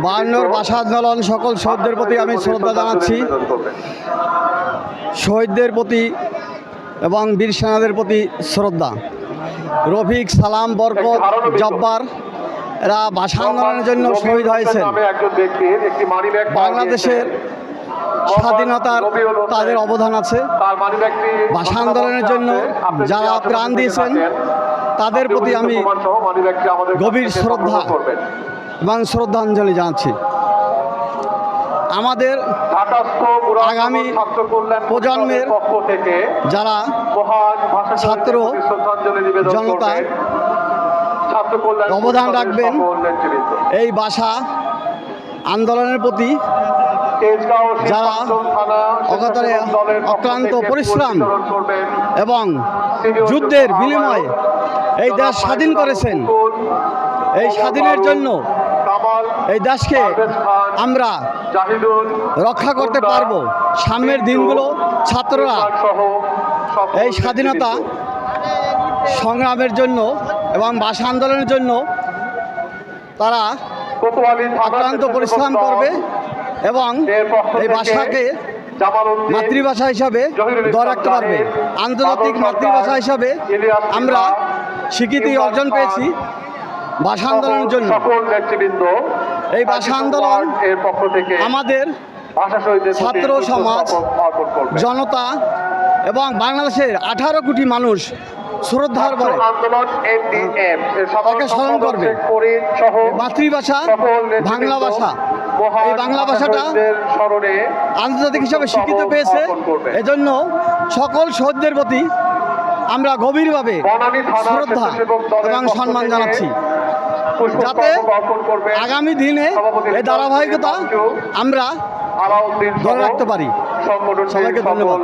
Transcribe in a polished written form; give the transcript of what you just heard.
বায়ান্নর ভাষা আন্দোলন সকল শহীদদের প্রতি আমি শ্রদ্ধা জানাচ্ছি। শহীদদের প্রতি এবং বীর সেনাদের প্রতি শ্রদ্ধা। রফিক, সালাম, বরকত, জব্বার এরা ভাষা আন্দোলনের জন্য শহীদ হয়েছেন। বাংলাদেশের স্বাধীনতার তাদের অবদান আছে। ভাষা আন্দোলনের জন্য যারা প্রাণ দিয়েছেন তাদের প্রতি আমি গভীর শ্রদ্ধা এবং শ্রদ্ধাঞ্জলি জানাচ্ছি। আমাদের আগামী প্রজন্মের যারা ছাত্র জনতা অবদান রাখবেন এই ভাষা আন্দোলনের প্রতি, যারা অকাতরে অক্লান্ত পরিশ্রম এবং যুদ্ধের বিনিময়ে এই দেশ স্বাধীন করেছেন, এই স্বাধীনের জন্য এই দেশকে আমরা রক্ষা করতে পারবো। সামনের দিনগুলো ছাত্ররা এই স্বাধীনতা সংগ্রামের জন্য এবং ভাষা আন্দোলনের জন্য তারা অক্লান্ত পরিশ্রম করবে এবং এই ভাষাকে মাতৃভাষা হিসাবে ধরে রাখতে পারবে। আন্তর্জাতিক মাতৃভাষা হিসাবে আমরা স্বীকৃতি অর্জন পেয়েছি ভাষা আন্দোলনের জন্য। এই ভাষা আন্দোলন আমাদের ছাত্র সমাজ, জনতা এবং বাংলাদেশের 18 কোটি মানুষ শ্রদ্ধার ভরে তাকে স্মরণ করবে। মাতৃভাষা বাংলা ভাষা, এই বাংলা ভাষাটা আন্তর্জাতিক হিসাবে স্বীকৃতি পেয়েছে। এজন্য সকল শহীদদের প্রতি আমরা গভীরভাবে শ্রদ্ধা এবং সম্মান জানাচ্ছি, যাতে আগামী দিনে এই ধারাবাহিকতা আমরা ধরে রাখতে পারি। সবাইকে ধন্যবাদ।